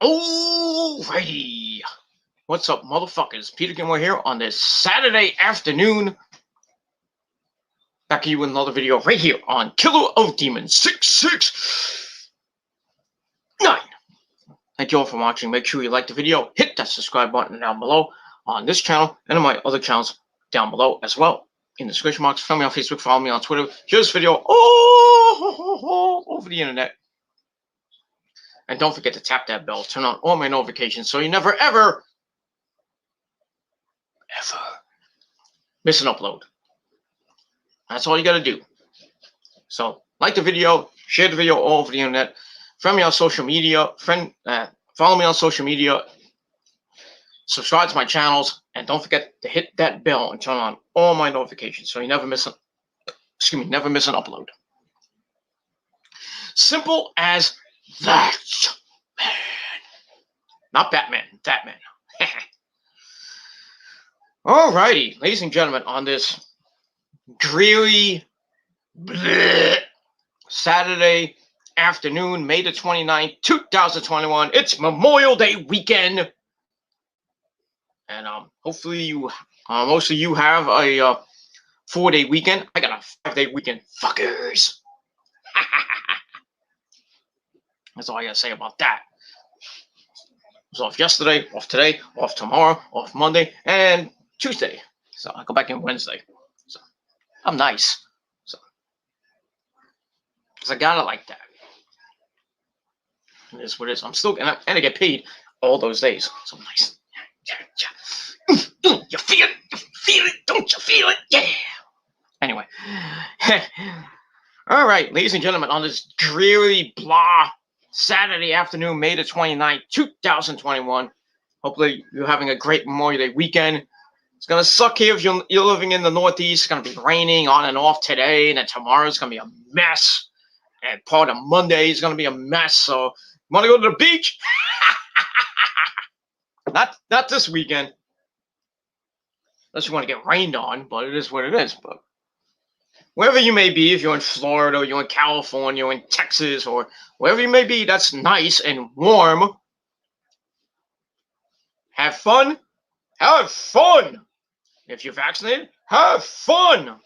Alrighty. What's up, motherfuckers? Peter Gilmore here on this Saturday afternoon. Back to you with another video right here on Killer of Demons 669. Thank you all for watching. Make sure you like the video. Hit that subscribe button down below on this channel and on my other channels down below as well. In the description box, follow me on Facebook, follow me on Twitter. Share this video all over the internet. And don't forget to tap that bell, turn on all my notifications so you never, ever miss an upload. That's all you got to do. So, like the video, share the video all over the internet, friend me on social media, follow me on social media, subscribe to my channels, and don't forget to hit that bell and turn on all my notifications so you never miss an upload. Simple as that, man. Not Batman, that man. Alrighty, ladies and gentlemen, on this dreary Saturday afternoon, May the 29th, 2021, it's Memorial Day weekend. And hopefully most of you have a 4-day weekend. I got a 5-day weekend, fuckers. That's all I gotta say about that. I was off yesterday, off today, off tomorrow, off Monday, and Tuesday. So I go back in Wednesday. So I'm nice. So because I got it like that. It is what it is. I'm still and I get paid all those days. So nice. Yeah. You feel it? You feel it? Don't you feel it? Yeah. Anyway. All right, ladies and gentlemen, on this dreary blah Saturday afternoon, May the 29th, 2021. Hopefully you're having a great Memorial Day weekend. It's going to suck here if you're living in the Northeast. It's going to be raining on and off today, and then tomorrow's going to be a mess. And part of Monday is going to be a mess. So, you want to go to the beach? Not this weekend. Unless you want to get rained on, but it is what it is. But wherever you may be, if you're in Florida, or you're in California, or in Texas, or wherever you may be, that's nice and warm. Have fun. Have fun. If you're vaccinated, have fun.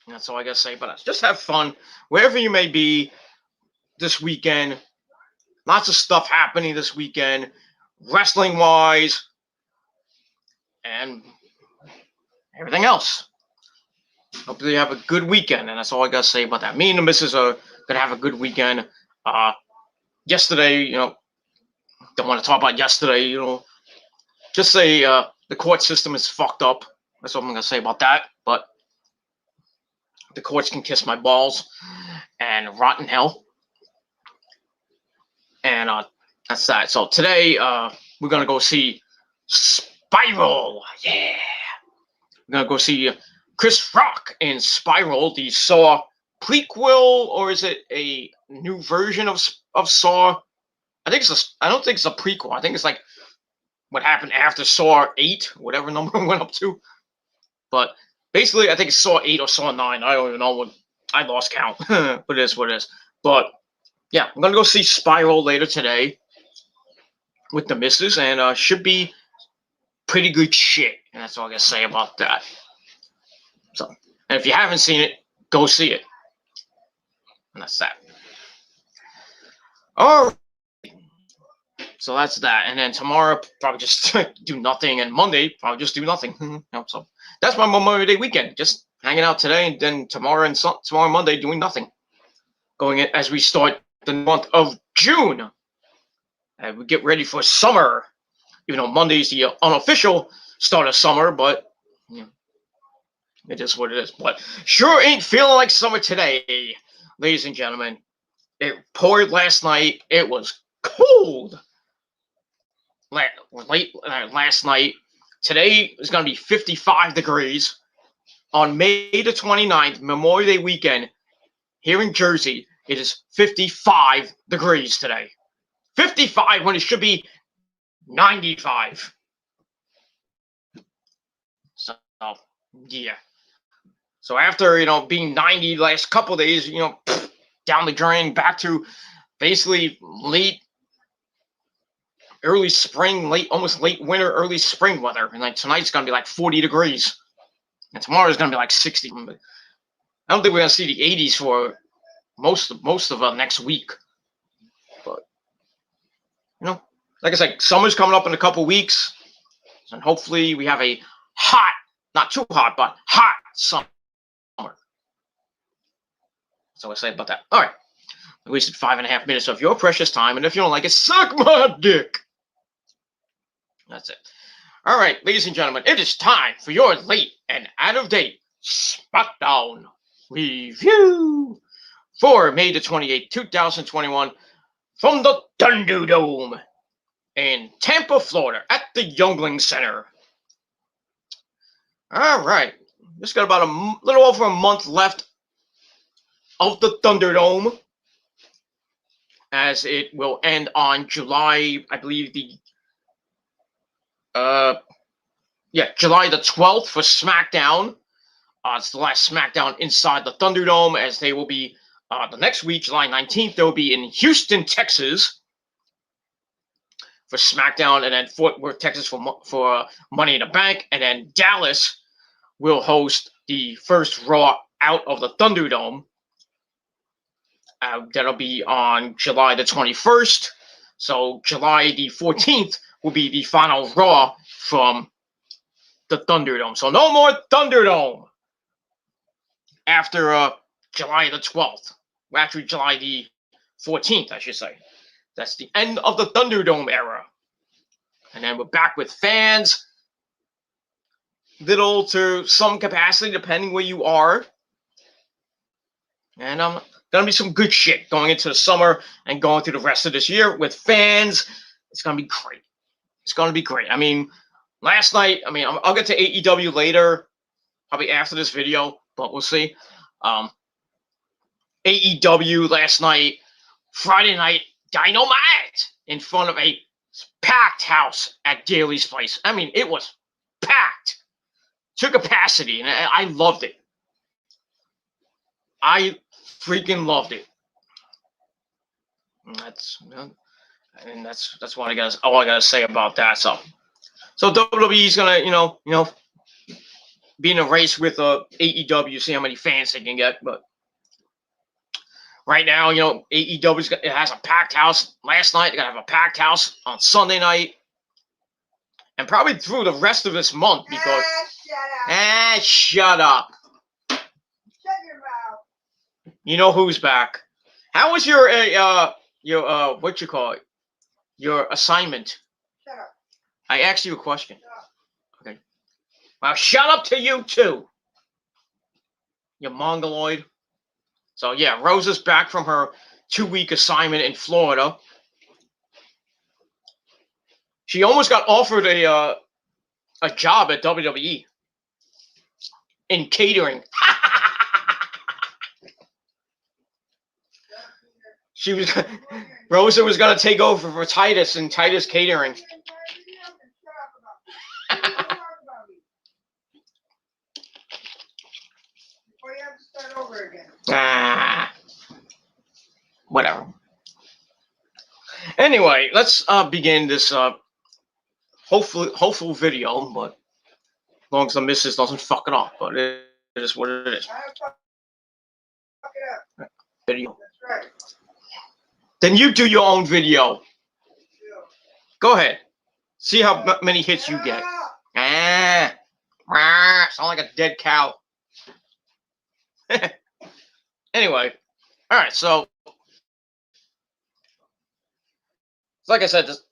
That's all I gotta say about us. Just have fun wherever you may be this weekend. Lots of stuff happening this weekend, wrestling-wise, and everything else. Hopefully you have a good weekend, and that's all I gotta say about that. Me and the missus are gonna have a good weekend. Yesterday, don't want to talk about yesterday, just say the court system is fucked up. That's all I'm gonna say about that. But the courts can kiss my balls and rot in hell. And that's that. So today we're gonna go see Spiral. Yeah, we're gonna go see Chris Rock in Spiral, the Saw prequel, or is it a new version of Saw? I don't think it's a prequel. I think it's like what happened after Saw 8, whatever number it went up to. But basically, I think it's Saw 8 or Saw 9. I don't even know what. I lost count. But it is what it is. But yeah, I'm gonna go see Spiral later today with the missus, and should be pretty good shit. And that's all I gotta say about that. So, and if you haven't seen it, go see it. And that's that. All right. So that's that. And then tomorrow, probably just do nothing. And Monday, probably just do nothing. So that's my Memorial Day weekend. Just hanging out today, and then tomorrow and tomorrow Monday doing nothing. Going in as we start the month of June. And we get ready for summer. Even though Monday's the unofficial start of summer, but it is what it is. But sure ain't feeling like summer today, ladies and gentlemen. It poured last night. It was cold late last night. Today is going to be 55 degrees. On May the 29th, Memorial Day weekend, here in Jersey, it is 55 degrees today. 55 when it should be 95. So, yeah. So after, being 90 the last couple of days, down the drain, back to basically late early spring, almost late winter, early spring weather. And like tonight's gonna be like 40 degrees, and tomorrow's gonna be like 60. I don't think we're gonna see the 80s for most of next week. But like I said, summer's coming up in a couple weeks, and hopefully we have a hot, not too hot, but hot summer. That's all I say about that. All right. I wasted 5.5 minutes of your precious time, and if you don't like it, suck my dick. That's it. All right, ladies and gentlemen, it is time for your late and out-of-date Smackdown review for May the 28th, 2021, from the Thunderdome in Tampa, Florida, at the Youngling Center. All right, just got about a little over a month left of the Thunderdome, as it will end on July, I believe July the 12th for Smackdown. It's the last Smackdown inside the Thunderdome, as they will be the next week, July 19th. They will be in Houston, Texas for Smackdown, and then Fort Worth, Texas for Money in the Bank, and then Dallas will host the first Raw out of the Thunderdome. That'll be on July the 21st. So July the 14th will be the final Raw from the Thunderdome. So no more Thunderdome after July the 12th. Well, actually, July the 14th, I should say. That's the end of the Thunderdome era. And then we're back with fans, little to some capacity, depending where you are. And gonna be some good shit going into the summer and going through the rest of this year with fans. It's gonna be great. It's gonna be great. I mean, last night, I'll get to AEW later, probably after this video, but we'll see. AEW last night, Friday night, Dynamite in front of a packed house at Daly's place. I mean, it was packed to capacity, and I loved it. I freaking loved it. And that's what all I gotta say about that. So WWE's gonna be in a race with AEW, see how many fans they can get. But right now, AEW has a packed house. Last night they're gonna have a packed house on Sunday night, and probably through the rest of this month because shut up. You know who's back. How was your what you call it? Your assignment? Shut up. I asked you a question. Okay. Well, shut up to you too. You mongoloid. So yeah, Rose is back from her 2-week assignment in Florida. She almost got offered a job at WWE in catering. Rosa was going to take over for Titus and Titus Catering. Whatever. Anyway, let's begin this hopeful video, but as long as the missus doesn't fuck it up, but it is what it is. Video. That's right. Then you do your own video. Go ahead. See how many hits you get. Sound like a dead cow. Anyway. Alright, so like I said, this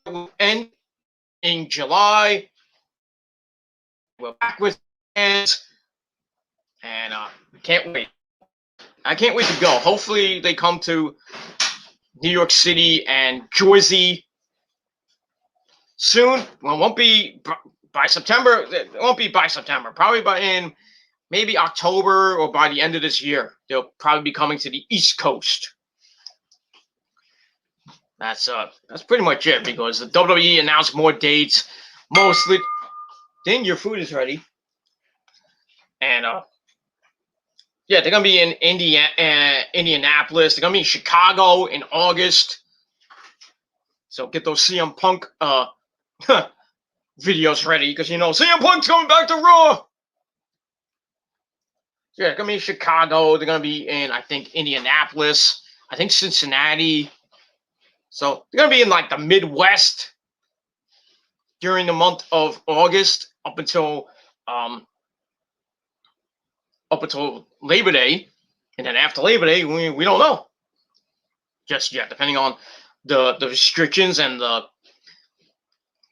will end in July. We're back with fans. And can't wait. I can't wait to go. Hopefully they come to New York City and Jersey soon. Well, it won't be by September. It won't be by September. Probably in maybe October or by the end of this year. They'll probably be coming to the East Coast. That's pretty much it, because the WWE announced more dates. Mostly, then your food is ready. And yeah, they're going to be in Indianapolis. They're going to be in Chicago in August. So get those CM Punk videos ready, because CM Punk's coming back to Raw. Yeah, they're gonna be in Chicago. They're gonna be in, I think, Indianapolis. I think Cincinnati. So they're gonna be in like the Midwest during the month of August up until Labor Day, and then after Labor Day, we don't know just yet, depending on the restrictions and the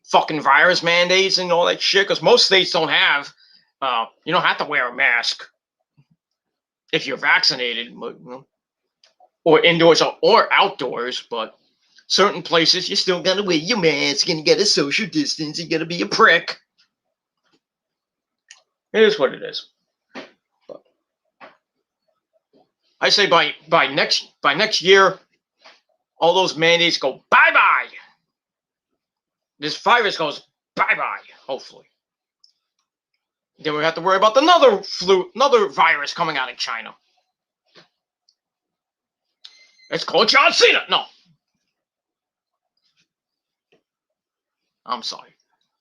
fucking virus mandates and all that shit. Because most states don't have, you don't have to wear a mask if you're vaccinated, or indoors or outdoors. But certain places, you still gotta wear your mask and you gotta social distance. You gotta be a prick. It is what it is. But I say by next year, all those mandates go bye-bye. This virus goes bye-bye, hopefully. Then we have to worry about another virus coming out of China. It's called John Cena. No. I'm sorry.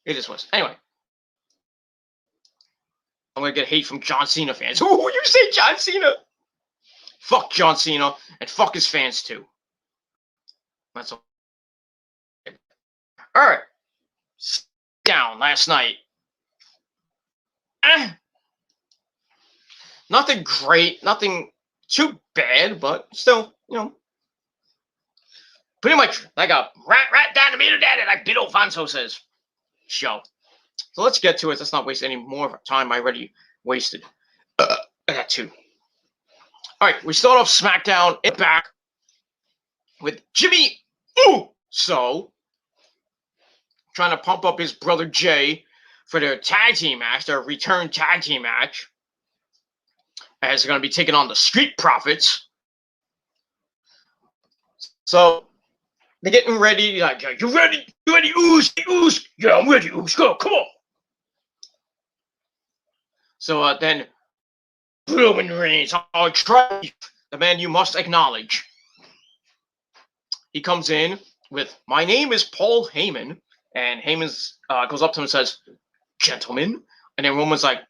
It just was. Anyway. I'm going to get hate from John Cena fans. Ooh, you say John Cena? Fuck John Cena, and fuck his fans too. That's all. Alright. Down last night. Nothing great, nothing too bad, but still, pretty much like a rat down the meter daddy, like Bill Alfonso says. Show. So let's get to it. Let's not waste any more time I already wasted. I got two. Alright, we start off Smackdown in back with Jimmy Uso trying to pump up his brother Jay for their tag team match, their return tag team match, as they're going to be taking on the Street Profits. So they're getting ready. Like, you ready? You ready, Oos? Yeah, I'm ready, Oos. Go, come on. So then Roman Reigns, our tribe, the man you must acknowledge. He comes in with, "My name is Paul Heyman," and Heyman goes up to him and says, "Gentlemen," and then Roman's like,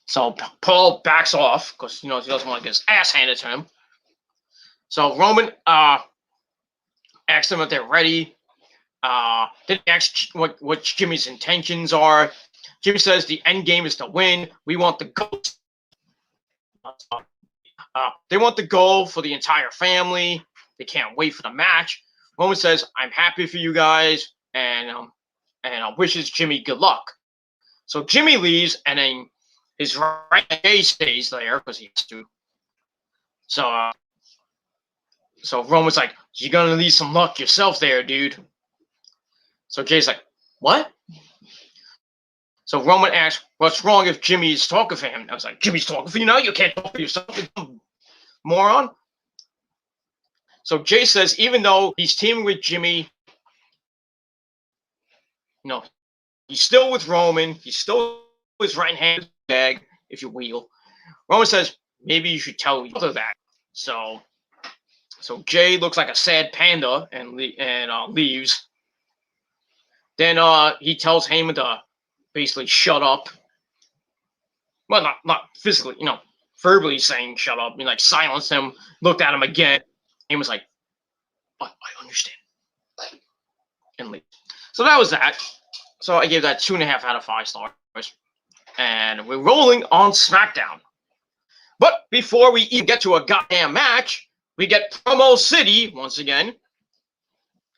so Paul backs off because he doesn't want to get his ass handed to him. So Roman asks them if they're ready. Then he asks what Jimmy's intentions are. Jimmy says the end game is to win. We want the goal. They want the goal for the entire family. They can't wait for the match. Roman says, "I'm happy for you guys," and wishes Jimmy good luck. So Jimmy leaves, and then his right Jay stays there because he has to. So Roman's like, "You're gonna need some luck yourself there, dude." So Jay's like, "What?" So Roman asks, "What's wrong if Jimmy's talking for him?" I was like, "Jimmy's talking for you now? You can't talk for yourself, you moron." So Jay says, even though he's teaming with Jimmy, he's still with Roman. He's still his right hand bag, if you will. Roman says, "Maybe you should tell your brother that." So Jay looks like a sad panda and leaves. Then he tells Heyman to basically shut up. Well, not physically, verbally saying shut up. Silenced him, looked at him again. Heyman's like, "I understand." And leave. So that was that. So I gave that 2.5 out of 5 stars. And we're rolling on Smackdown. But before we even get to a goddamn match, we get Promo City once again,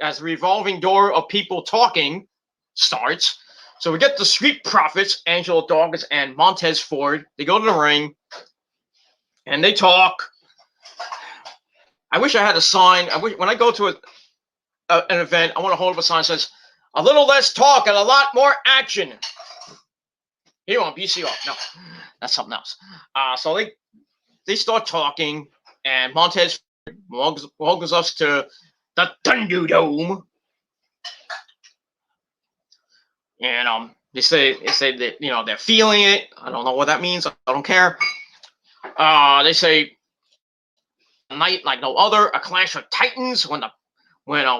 as the revolving door of people talking starts. So we get the Street Profits, Angelo Dawkins and Montez Ford. They go to the ring, and they talk. I wish I had a sign. When I go to an event, I want to hold up a sign that says, "A little less talk and a lot more action." Here on BCR. No, that's something else. So they start talking, and Montez welcomes us to the Thunderdome. And they say that they're feeling it. I don't know what that means. I don't care. They say night like no other, a clash of titans when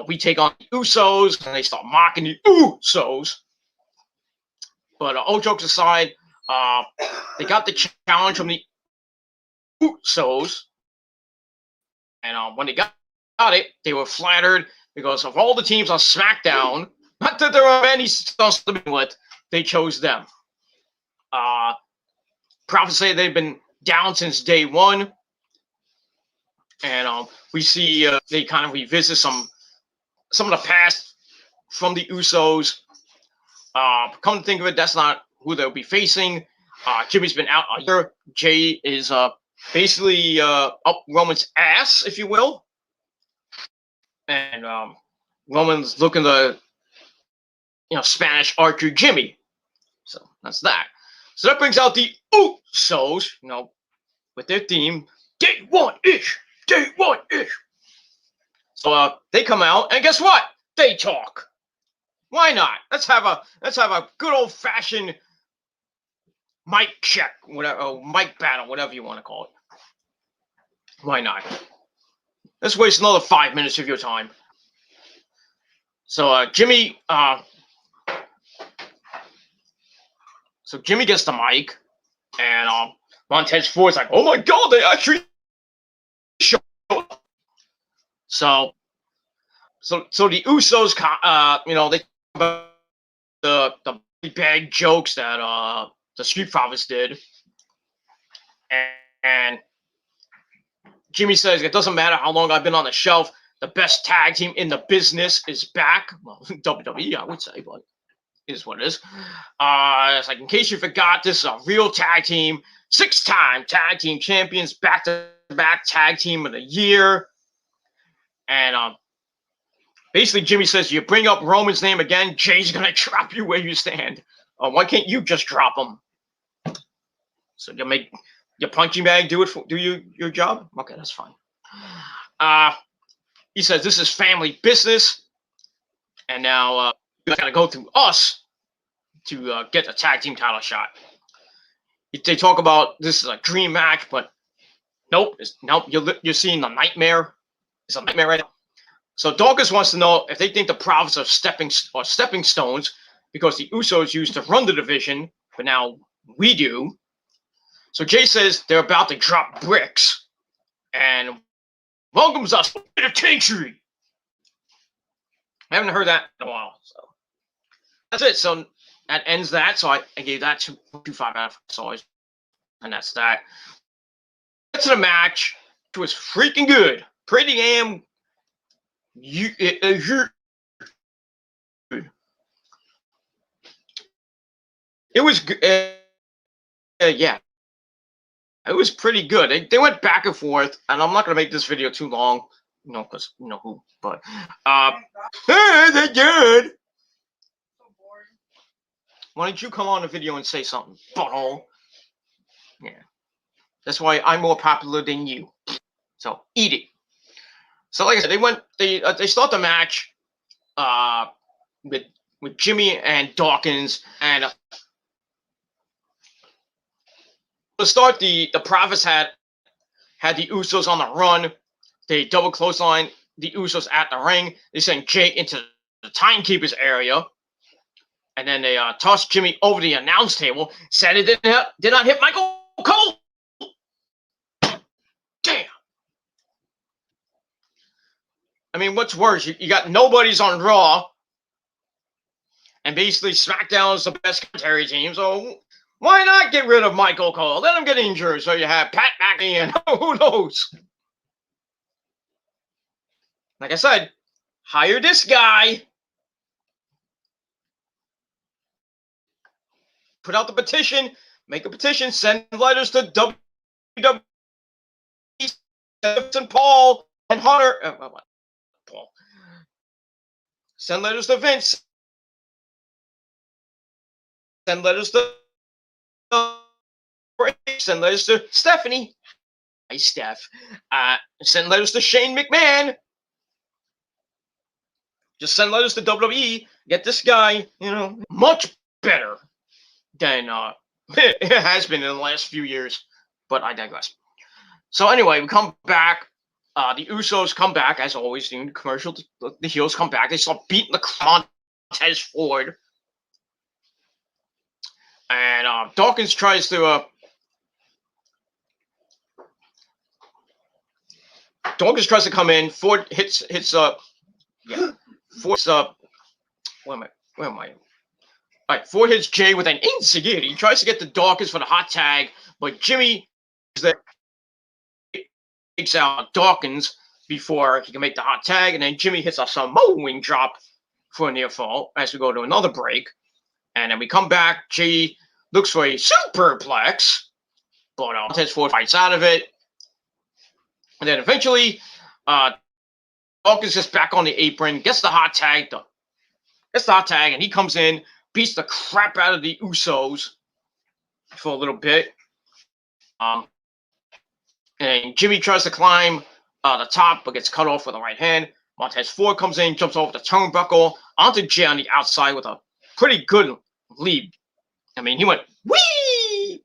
we take on the Usos and they start mocking the Usos. But all jokes aside, they got the challenge from the Usos, and when they got it, they were flattered because of all the teams on SmackDown. Not that there are many stuff to begin with, they chose them. Prophets say they've been down since day one, and we see they kind of revisit some of the past from the Usos. Come to think of it, that's not who they'll be facing. Jimmy's been out a year. Jay is basically up Roman's ass, if you will. And Roman's looking to, Spanish Archer Jimmy. So that's that. So that brings out the Usos, with their theme, day one-ish. So they come out, and guess what? They talk. Why not? Let's have a good old-fashioned mic check, whatever, mic battle, whatever you want to call it. Why not? Let's waste another 5 minutes of your time. So Jimmy gets the mic, and Montez Ford's like, "Oh my God, they actually showed up." So the Usos, they talk about the bag jokes that the Street Profits did, and Jimmy says it doesn't matter how long I've been on the shelf. The best tag team in the business is back. Well, WWE, I would say, but it is what it is. It's like, in case you forgot, this is a real tag team. 6-time tag team champions, back-to-back tag team of the year. And basically, Jimmy says, you bring up Roman's name again, Jay's going to drop you where you stand. Why can't you just drop him? So you'll make your punching bag do your job? Okay, that's fine. He says, this is family business. And now you got to go through us to get the tag team title shot. They talk about this is a dream match, but nope. You're seeing the nightmare. It's a nightmare right now. So Dawkins wants to know if they think the Profits are stepping stones because the Usos used to run the division, but now we do. So Jay says they're about to drop bricks and welcomes us to the Tankery. I haven't heard that in a while, so that's it. So that ends that. So I gave that 2.5 out of 5, and that's that. Get to the match. It was freaking good. Pretty damn. It was good. Yeah. It was pretty good. They went back and forth, and I'm not gonna make this video too long, because you know who. But hey, they're good. Why don't you come on the video and say something, butthole? Yeah, that's why I'm more popular than you. So eat it. So like I said, they start the match with Jimmy and Dawkins, and to start, the Profits had the Usos on the run. They double clothesline the Usos at the ring. They send Jay into the timekeeper's area, and then they toss Jimmy over the announce table. Said it did not hit Michael Cole. Damn. I mean, what's worse? You got nobody's on Raw, and basically SmackDown is the best commentary team. So why not get rid of Michael Cole? Let him get injured so you have Pat McAfee and who knows? Like I said, hire this guy. Put out the petition. Make a petition. Send letters to WWE, and Paul, and Hunter. Paul. Send letters to Vince. Send letters to send letters to Stephanie. Hi, Steph. Send letters to Shane McMahon. Just send letters to WWE. Get this guy, much better than it has been in the last few years. But I digress. So anyway, we come back. the Usos come back, as always, during the commercial. The heels come back. They start beating the Montez Ford. And Dawkins tries to... Dawkins tries to come in. Ford hits Ford's where am I? All right, Ford hits Jay with an enziguri. He tries to get the Dawkins for the hot tag, but Jimmy is there, takes out Dawkins before he can make the hot tag, and then Jimmy hits a Samoan drop for a near fall as we go to another break. And then we come back. Jay looks for a superplex, but Montez Ford fights out of it. And then eventually, Dawkins gets back on the apron, gets the hot tag, and he comes in, beats the crap out of the Usos for a little bit. And Jimmy tries to climb the top, but gets cut off with a right hand. Montez Ford comes in, jumps over the turnbuckle onto Jay on the outside with a pretty good lead. I mean, he went whee.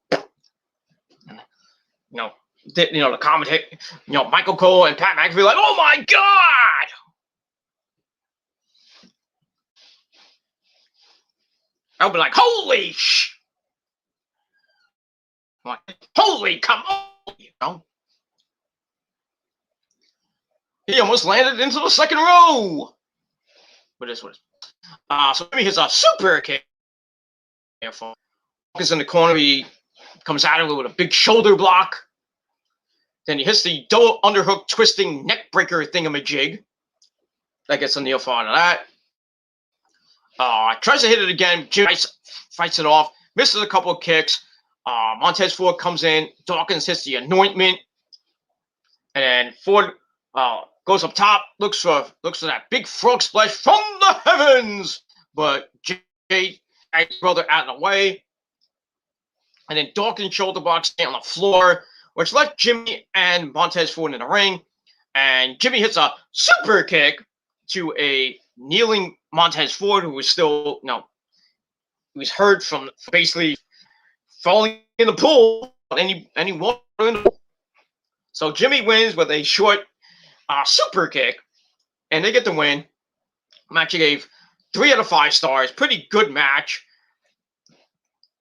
The commentator, Michael Cole and Pat McAfee like, oh my God! I'll be like, holy holy, come on! He almost landed into the second row. But this was so maybe hits a super kick. Is in the corner. He comes out of it with a big shoulder block. Then he hits the double underhook twisting neck breaker thingamajig. That gets a near fall out of that. Tries to hit it again. Jimmy fights it off. Misses a couple of kicks. Montez Ford comes in. Dawkins hits the anointment. And then Ford goes up top. Looks for that big frog splash from the heavens. But Jay brother out of the way. And then Dawkins shoulder box on the floor, which left Jimmy and Montez Ford in the ring. And Jimmy hits a super kick to a kneeling Montez Ford, who was still, he was hurt from basically falling in the pool. Any water in the pool. So Jimmy wins with a short super kick, and they get the win. Match gave 3 out of 5 stars. Pretty good match.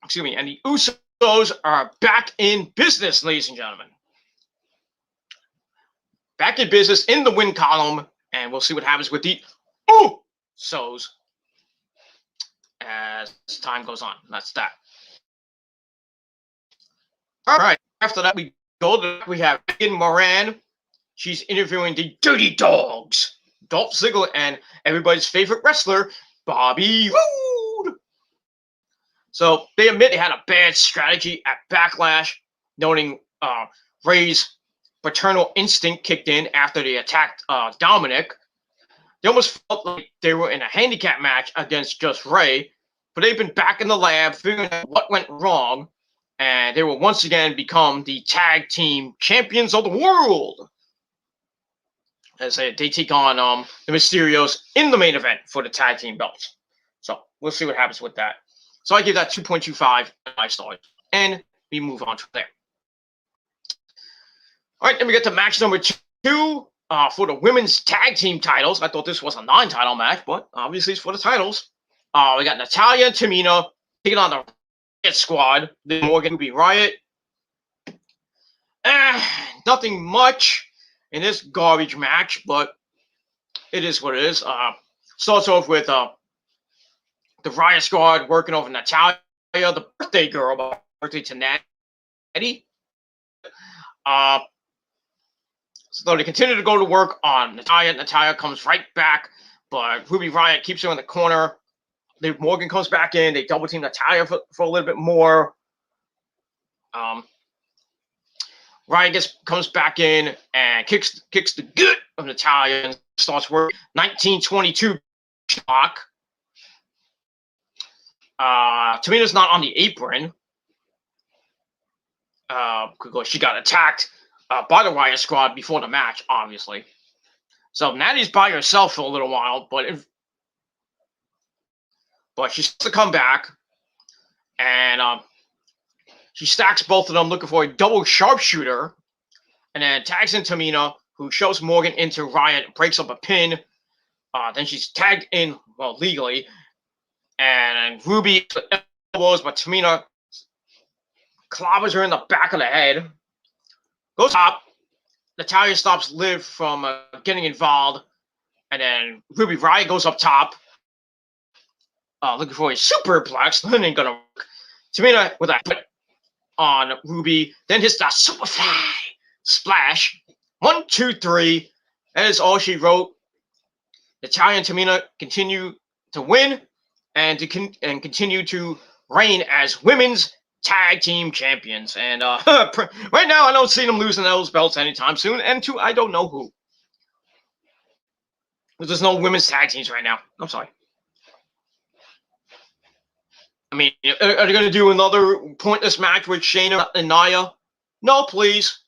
Excuse me. And the Usos are back in business, ladies and gentlemen. Back in business in the win column, and we'll see what happens with the Usos as time goes on. That's that. All right. After that, we have Megan Moran. She's interviewing the Dirty Dogs, Dolph Ziggler, and everybody's favorite wrestler, Bobby Roode. So they admit they had a bad strategy at Backlash, noting Ray's paternal instinct kicked in after they attacked Dominic. They almost felt like they were in a handicap match against just Ray, but they've been back in the lab figuring out what went wrong, and they will once again become the tag team champions of the world. As they take on the Mysterios in the main event for the tag team belts. So we'll see what happens with that. So I give that 2.25 stars, and we move on from there. All right, then we get to match number 2 for the women's tag team titles. I thought this was a non-title match, but obviously it's for the titles. We got Natalya and Tamina taking on the Riot Squad, the Morgan Ruby Riot. Nothing much in this garbage match, but it is what it is. Starts off with the Riot Squad working over Natalya, the birthday girl, birthday to Natty. So they continue to go to work on Natalya. Natalya comes right back, but Ruby Riot keeps her in the corner. Morgan comes back in. They double team Natalya for a little bit more. Riot comes back in and kicks the gut of Natalya and starts working 1922 clock. Tamina's not on the apron because she got attacked by the Riot Squad before the match, obviously. So Natty's by herself for a little while, but she has to come back, and she stacks both of them looking for a double sharpshooter, and then tags in Tamina, who shoves Morgan into Riot, breaks up a pin. Then she's tagged in, well, legally. And Ruby elbows, but Tamina clobbers her in the back of the head. Goes top. Natalya stops Liv from getting involved. And then Ruby Riott goes up top. Looking for a superplex. That ain't gonna work. Tamina with a put on Ruby. Then hits the superfly splash. 1, 2, 3. That is all she wrote. Natalya and Tamina continue to win and continue to reign as women's tag team champions. And right now, I don't see them losing those belts anytime soon. And to I don't know who. There's no women's tag teams right now. I'm sorry. I mean, are they going to do another pointless match with Shayna and Nia? No, please.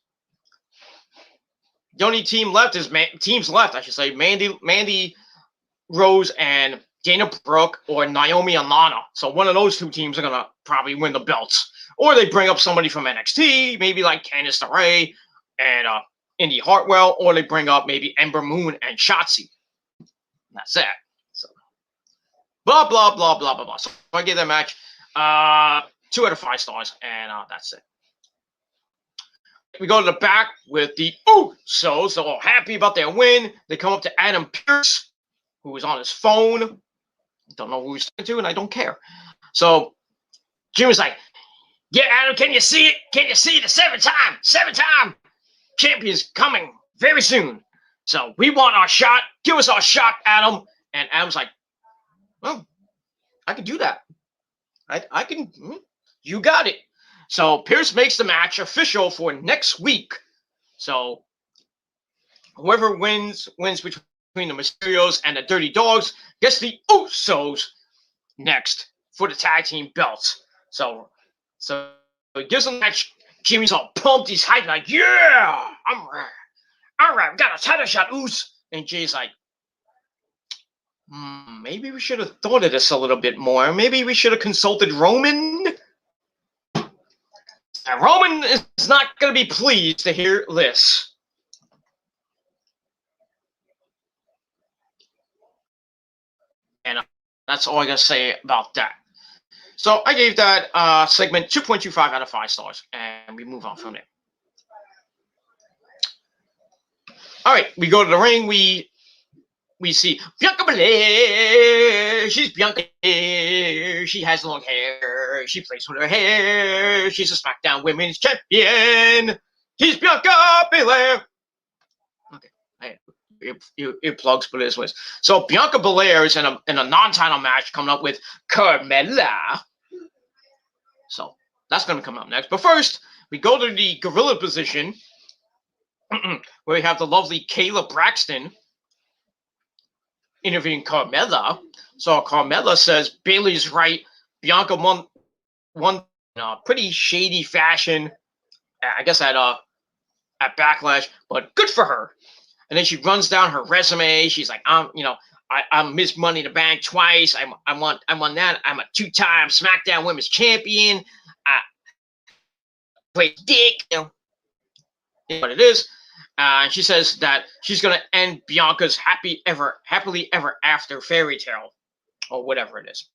The only teams left, I should say, Mandy Rose and Dana Brooke or Naomi and Lana. So one of those two teams are going to probably win the belts. Or they bring up somebody from NXT, maybe like Candice LeRae and Indy Hartwell, or they bring up maybe Ember Moon and Shotzi. That's that. So, blah, blah, blah, blah, blah, blah. So I give that match 2 out of 5 stars, and that's it. We go to the back with the Usos. They're all happy about their win. They come up to Adam Pearce, who is on his phone. Don't know who he's talking to, and I don't care. So Jimmy's like, yeah, Adam, can you see it? Can you see the 7-time champion's coming very soon? So we want our shot. Give us our shot, Adam. And Adam's like, well, I can do that. I can. You got it. So Pierce makes the match official for next week. So whoever wins between the Mysterios and the Dirty Dogs gets the Usos next for the tag team belts. So it gives them the match. Jimmy's all pumped. He's hyped like, yeah, I'm right. All right, we got a title shot, Us. And Jay's like, maybe we should have thought of this a little bit more. Maybe we should have consulted Roman. And Roman is not going to be pleased to hear this. And that's all I got to say about that. So I gave that segment 2.25 out of 5 stars. And we move on from there. All right, we go to the ring. We see Bianca Belair. She's Bianca. She has long hair. She plays with her hair. She's a SmackDown Women's Champion. She's Bianca Belair. Okay, it plugs, but it is what it is. So Bianca Belair is in a non-title match coming up with Carmella. So that's going to come up next. But first, we go to the gorilla position, where we have the lovely Kayla Braxton interviewing Carmella. So Carmella says Bayley's right. Bianca won in a pretty shady fashion, I guess at Backlash, but good for her. And then she runs down her resume. She's like, I'm Miss Money in the Bank twice. I won that. I'm a 2-time SmackDown Women's Champion. I play dick. What it is. And she says that she's going to end Bianca's happily ever after fairy tale, or whatever it is.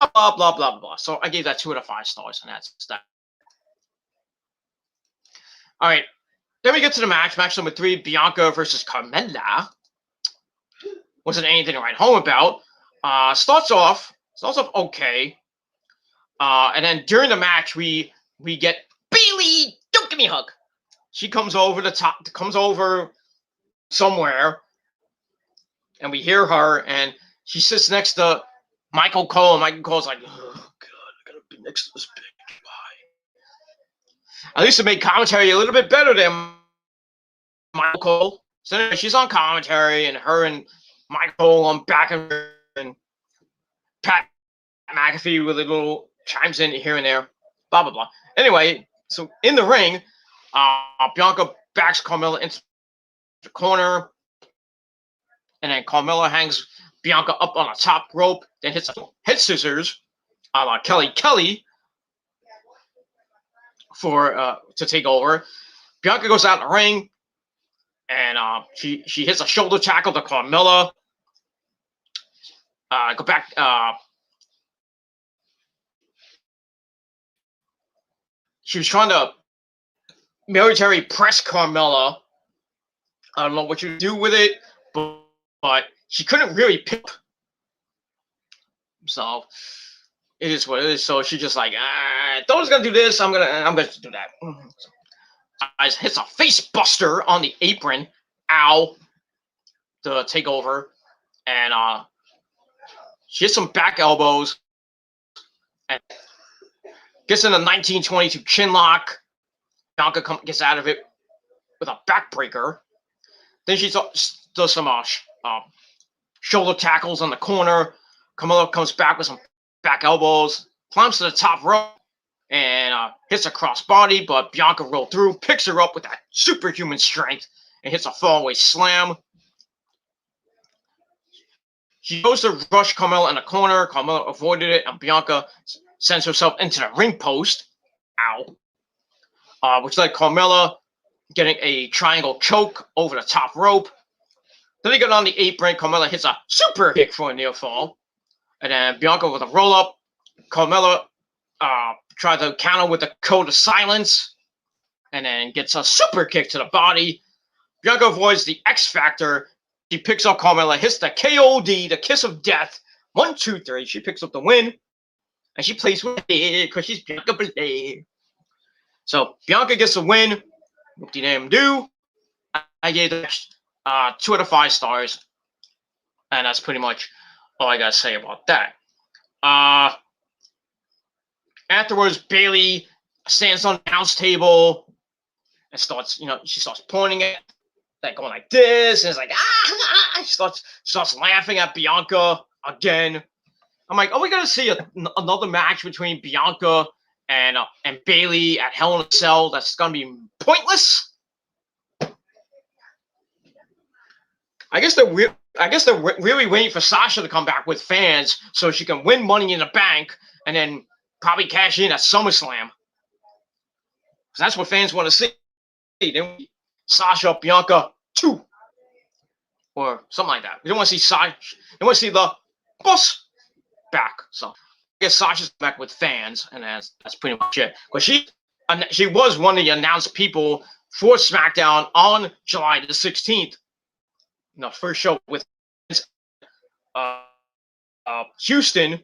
Blah, blah, blah, blah, blah. So I gave that 2 out of 5 stars, and that's that. All right. Then we get to the match number 3, Bianca versus Carmella. Wasn't anything to write home about. Starts off okay. And then during the match, we get Bayley, don't give me a hug. She comes over somewhere, and we hear her, and she sits next to Michael Cole, and Michael Cole's like, oh, God, I gotta be next to this bitch. Why? At least it made commentary a little bit better than Michael Cole. So anyway, she's on commentary, and her and Michael on back and Pat McAfee with a little chimes in here and there, blah, blah, blah. Anyway, so in the ring, Bianca backs Carmella into the corner, and then Carmella hangs Bianca up on a top rope, then hits head scissors Kelly for to take over. Bianca goes out in the ring. and she hits a shoulder tackle to Carmella. Go back. She was trying to military press Carmella. I don't know what you do with it, but she couldn't really pick. So it is what it is. So she's just like, Thor's gonna do this. I'm gonna do that. So, hits a face buster on the apron. Ow. To take over, and she hits some back elbows and gets in a 1922 chin lock. Bianca gets out of it with a backbreaker. Then she does some shoulder tackles on the corner. Carmella comes back with some back elbows, climbs to the top rope, and hits a crossbody, but Bianca rolled through, picks her up with that superhuman strength, and hits a fallaway slam. She goes to rush Carmella in the corner. Carmella avoided it, and Bianca sends herself into the ring post. Ow. Which led Carmella getting a triangle choke over the top rope. Then they get on the apron. Carmella hits a super kick for a near fall. And then Bianca with a roll-up. Carmella tries to counter with a code of silence. And then gets a super kick to the body. Bianca avoids the X Factor. She picks up Carmella, hits the KOD, the kiss of death. 1, 2, 3. She picks up the win. And she plays with it because she's Bianca Belair. So Bianca gets the win. Whoop-de-damn-do. I gave it 2 out of 5 stars. And that's pretty much all I got to say about that. Afterwards, Bayley stands on the announce table and starts, she starts pointing at, like going like this, and it's like, she starts laughing at Bianca again. I'm like, we gonna see another match between Bianca and Bayley at Hell in a Cell that's gonna be pointless. I guess they're really waiting for Sasha to come back with fans so she can win Money in the Bank and then probably cash in at SummerSlam. Because that's what fans want to see. Then Sasha, Bianca 2, or something like that. We don't want to see Sasha. They want to see the boss back. So I guess Sasha's back with fans, and that's pretty much it. Because she was one of the announced people for SmackDown on July the 16th. First show with Houston.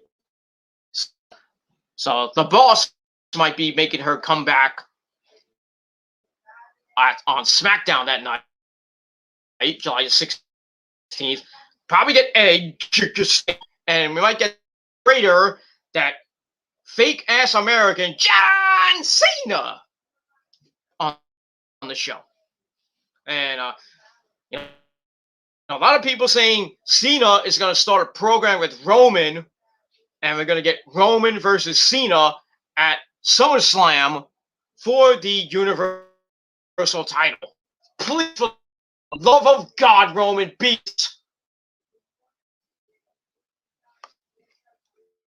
So the boss might be making her come back on SmackDown that night, July 16th. Probably get Edge, and we might get later that fake ass American John Cena on the show. And a lot of people saying Cena is going to start a program with Roman, and we're going to get Roman versus Cena at SummerSlam for the Universal title. Please, for the love of God, Roman, beat.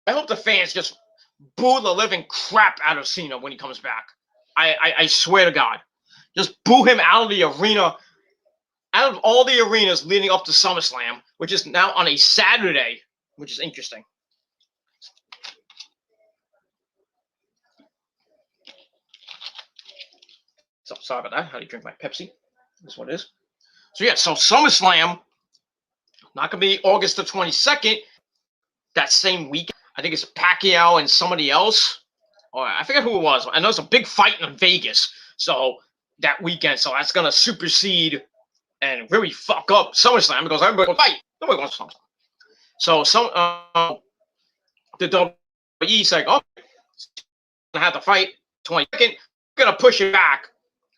I hope the fans just boo the living crap out of Cena when he comes back. I swear to God. Just boo him out of the arena. Out of all the arenas leading up to SummerSlam, which is now on a Saturday, which is interesting. So sorry about that. How do you drink my Pepsi? That's what it is. So yeah, so SummerSlam, not going to be August the 22nd. That same week, I think it's Pacquiao and somebody else. Or I forget who it was. I know it's a big fight in Vegas. So that weekend, so that's going to supersede and really fuck up SummerSlam because everybody will fight. Nobody wants SummerSlam. So the WWE's like, gonna have to fight 22nd. We're gonna push it back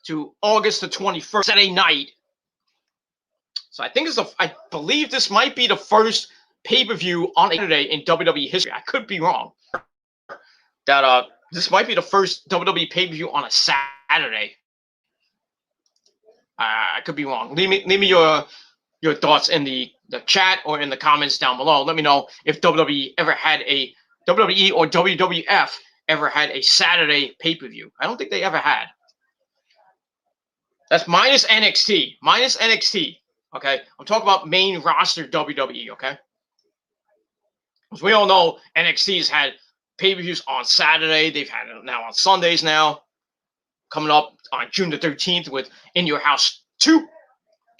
to August the 21st, Saturday night. So I believe this might be the first pay-per-view on a Saturday in WWE history. I could be wrong. That this might be the first WWE pay-per-view on a Saturday. I could be wrong. Leave me your thoughts in the chat or in the comments down below. Let me know if WWE or WWF ever had a Saturday pay-per-view. I don't think they ever had. That's minus NXT. Minus NXT. Okay? I'm talking about main roster WWE, okay? As we all know, NXT's had pay-per-views on Saturday. They've had it now on Sundays now. Coming up on June the 13th with In Your House 2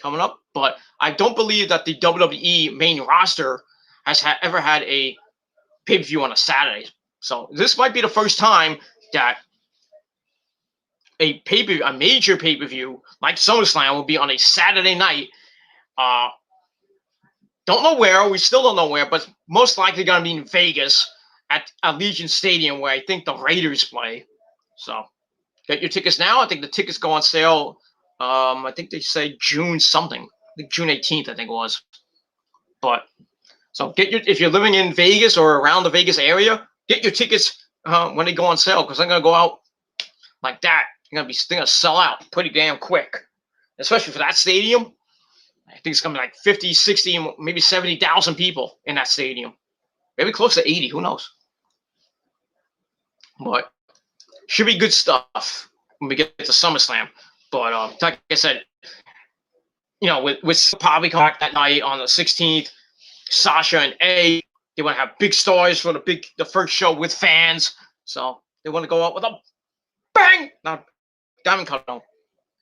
coming up. But I don't believe that the WWE main roster has ever had a pay-per-view on a Saturday. So this might be the first time that a major pay-per-view like SummerSlam will be on a Saturday night. Don't know where. We still don't know where, but most likely going to be in Vegas at Allegiant Stadium, where I think the Raiders play. So get your tickets now. I think the tickets go on sale. I think they say June something. I think June 18th, I think it was. But so if you're living in Vegas or around the Vegas area, get your tickets when they go on sale, because they're going to go out like that. They're going to sell out pretty damn quick, especially for that stadium. I think it's going to be like 50, 60, maybe 70,000 people in that stadium. Maybe close to 80. Who knows? But should be good stuff when we get to SummerSlam. But like I said, with probably coming back that night on the 16th, Sasha and A, they want to have big stars for the first show with fans. So they want to go out with a bang. Not Diamond Cut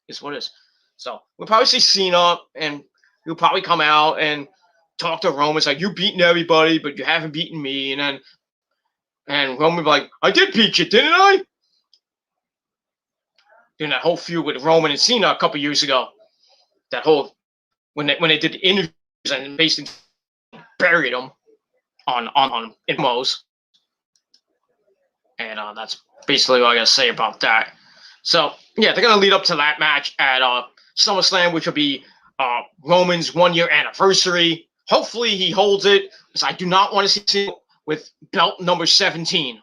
is what it is. So we'll probably see Cena, and he'll probably come out and talk to Roman. It's like, you beaten everybody, but you haven't beaten me. And Roman will be like, I did beat you, didn't I? During that whole feud with Roman and Cena a couple years ago. That whole when they did the interviews and basically buried them on promos. And that's basically what I gotta say about that. So yeah, they're gonna lead up to that match at SummerSlam, which will be Roman's 1-year anniversary. Hopefully he holds it, because I do not want to see him with belt number 17.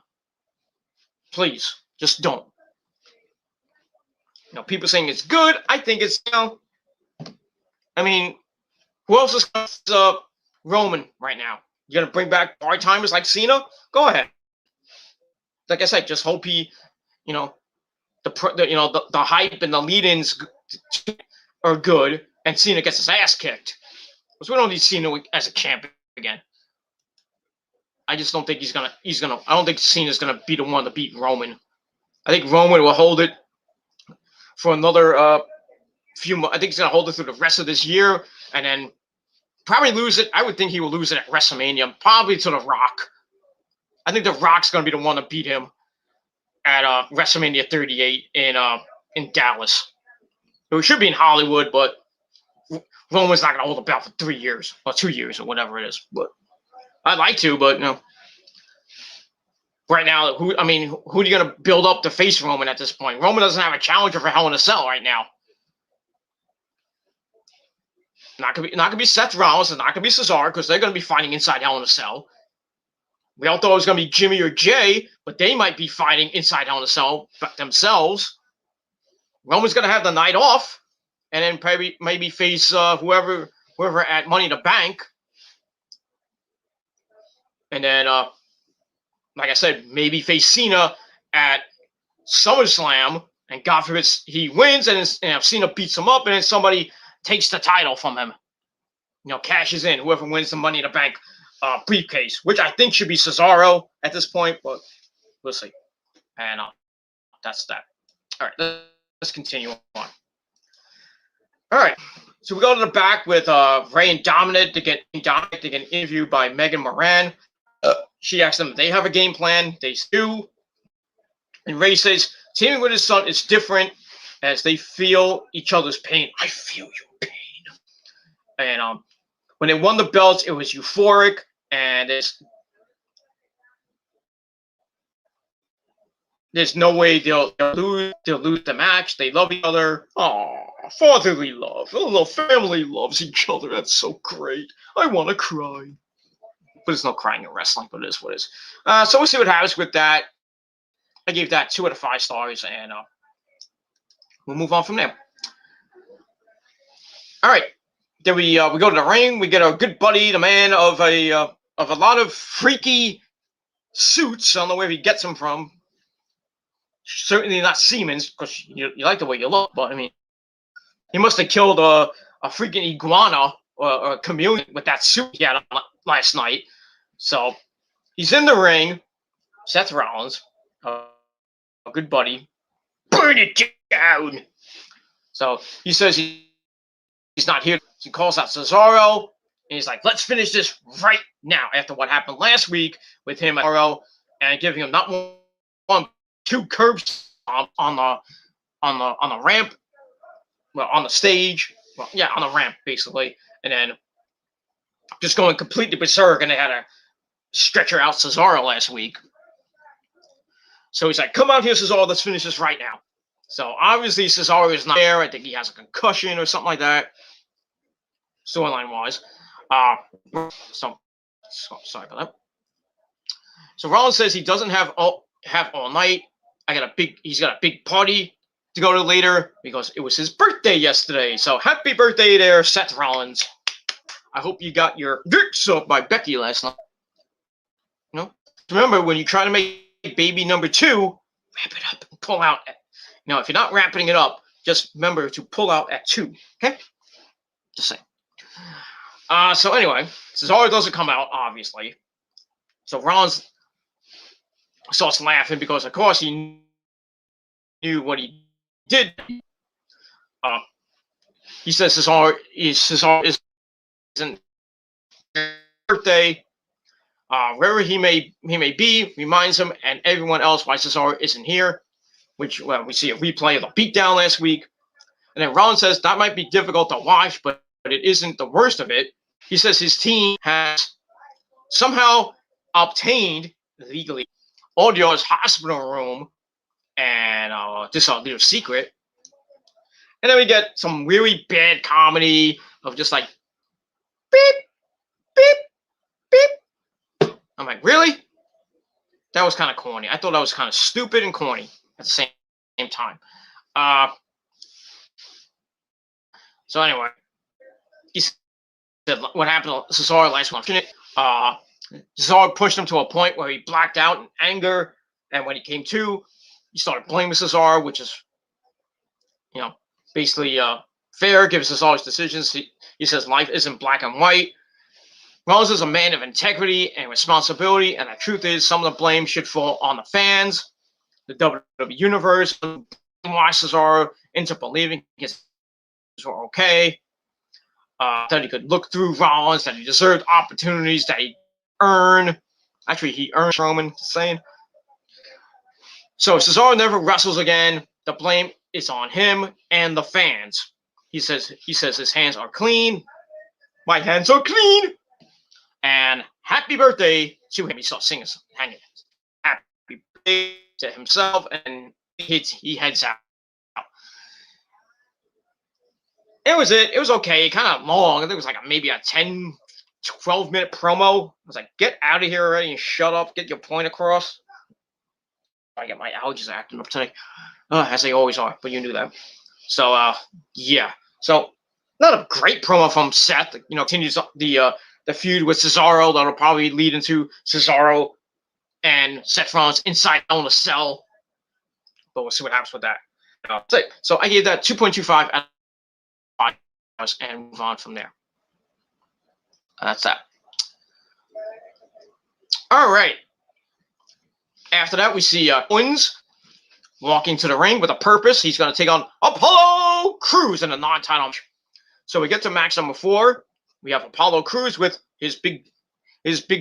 Please, just don't. People saying it's good. I think it's, I mean, who else is Roman right now? You're gonna bring back part-timers like Cena? Go ahead. Like I said, just hope he, the hype and the lead-ins are good, and Cena gets his ass kicked. Because we don't need Cena as a champion again. I just don't think I don't think Cena's gonna be the one to beat Roman. I think Roman will hold it for another few months. I think he's gonna hold it through the rest of this year, and then probably lose it. I would think he will lose it at WrestleMania, probably to The Rock. I think The Rock's gonna be the one to beat him at WrestleMania 38 in Dallas. It should be in Hollywood, but Roman's not gonna hold the belt for 3 years or 2 years or whatever it is. But I'd like to, but right now, who are you gonna build up to face Roman at this point? Roman doesn't have a challenger for Hell in a Cell right now. Not gonna be Seth Rollins, and not gonna be Cesaro, because they're gonna be fighting inside Hell in a Cell. We all thought it was gonna be Jimmy or Jay, but they might be fighting inside Hell in a Cell themselves. Roman's gonna have the night off, and then maybe face whoever at Money in the Bank, and then like I said, maybe face Cena at SummerSlam, and God forbid he wins, and if Cena beats him up, and then somebody takes the title from him, cashes in, whoever wins the Money in the Bank briefcase, which I think should be Cesaro at this point, but we'll see. And that's that. All right, let's continue on. All right, so we go to the back with Rey and Dominic to get interviewed by Megan Moran. She asks them if they have a game plan. They do. And Rey says, teaming with his son is different, as they feel each other's pain. I feel your pain. And when they won the belts, it was euphoric, and there's no way they'll lose the match. They love each other. Oh, fatherly love. A little family loves each other. That's so great. I want to cry. But there's no crying in wrestling, but it is what it is. So we'll see what happens with that. I gave that 2 out of 5 stars, and we'll move on from there. All right. Then we go to the ring. We get our good buddy, the man of a lot of freaky suits. I don't know where he gets them from. Certainly not Siemens, because you like the way you look, but I mean, He must have killed a freaking iguana or a chameleon with that suit he had on last night. So he's in the ring. Seth Rollins, a good buddy, burn it down. So he says he's not here. He calls out Cesaro, and he's like, "Let's finish this right now." After what happened last week with him and Cesaro, and giving him not one, two curbs on the ramp, well, on the stage, well, yeah, on the ramp basically, and then just going completely berserk. And they had to stretcher out Cesaro last week. So he's like, "Come out here, Cesaro. Let's finish this right now." So obviously Cesaro is not there. I think he has a concussion or something like that, storyline wise. So sorry about that. So Rollins says he doesn't have all night. He's got a big party to go to later because it was his birthday yesterday. So happy birthday there, Seth Rollins. I hope you got your dick sucked by Becky last night. You know, remember when you try to make baby number 2, wrap it up and pull out. If you're not wrapping it up, just remember to pull out at 2. Okay, just saying. So anyway, Cesaro doesn't come out, obviously. So Rollins starts laughing because, of course, he knew what he did. He says Cesaro isn't birthday. Wherever he may be, reminds him and everyone else why Cesaro isn't here. Which we see a replay of the beatdown last week. And then Rollins says that might be difficult to watch, but it isn't the worst of it. He says his team has somehow obtained legally Audio's hospital room, and this is a little secret. And then we get some really bad comedy of just like beep, beep, beep. I'm like, really? That was kind of corny. I thought that was kind of stupid and corny at the same time. So anyway, he said what happened to Cesaro last one. Cesaro pushed him to a point where he blacked out in anger, and when he came to, he started blaming Cesaro, which is, basically fair, gives Cesaro's decisions. He says life isn't black and white. Rollins is a man of integrity and responsibility, and the truth is some of the blame should fall on the fans, the WWE Universe, why Cesaro into believing his were okay, that he could look through Rollins, that he deserved opportunities that he earned. Actually, he earned Roman, saying. So if Cesaro never wrestles again, the blame is on him and the fans. He says his hands are clean. My hands are clean. And happy birthday to him. He starts singing, happy birthday to himself, and he heads out. It was okay. Kind of long. I think it was like maybe a 10, 12-minute promo. I was like, get out of here already and shut up. Get your point across. I get my allergies acting up today, as they always are, but you knew that. So, yeah. So, not a great promo from Seth. Continues the feud with Cesaro that'll probably lead into Cesaro and Seth Rollins inside on a cell. But we'll see what happens with that. So I gave that 2.25 out of 5 and move on from there. That's that. All right. After that, we see Owens walking to the ring with a purpose. He's going to take on Apollo Crews in a non-title match. So we get to match number 4. We have Apollo Crews with his big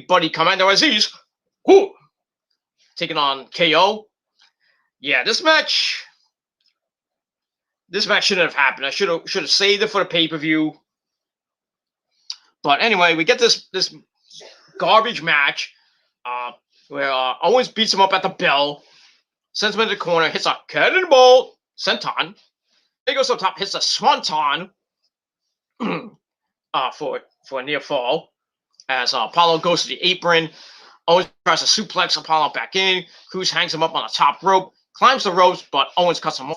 buddy Commander Aziz, taking on KO. Yeah, this match shouldn't have happened. I should have saved it for the pay-per-view. But anyway, we get this garbage match where Owens beats him up at the bell, sends him into the corner, hits a cannonball senton. He goes up top, hits a swanton for a near fall. As Apollo goes to the apron, Owens tries to suplex Apollo back in. Crews hangs him up on the top rope, climbs the ropes, but Owens cuts him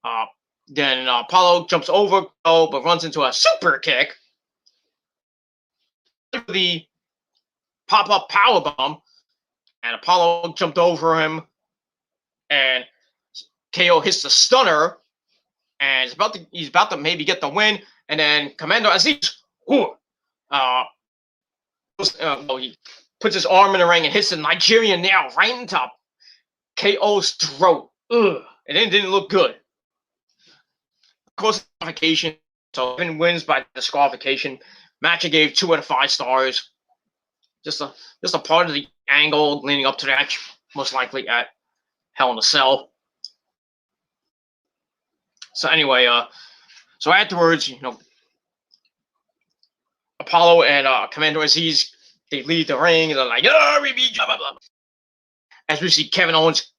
off. Then Apollo jumps over, but runs into a super kick. The pop-up powerbomb, and Apollo jumped over him, and KO hits the stunner, and he's about to maybe get the win, and then Commander Aziz, he puts his arm in the ring and hits the Nigerian nail right into KO's throat. Ugh, and it didn't look good. Of course, disqualification. So Kevin wins by disqualification. Match I gave 2 out of 5 stars. Just a part of the angle leading up to the match, most likely at Hell in a Cell. So anyway, so afterwards, Apollo and Commander Aziz, they leave the ring and they're like, "Oh, we beat you," blah, blah, blah. As we see Kevin Owens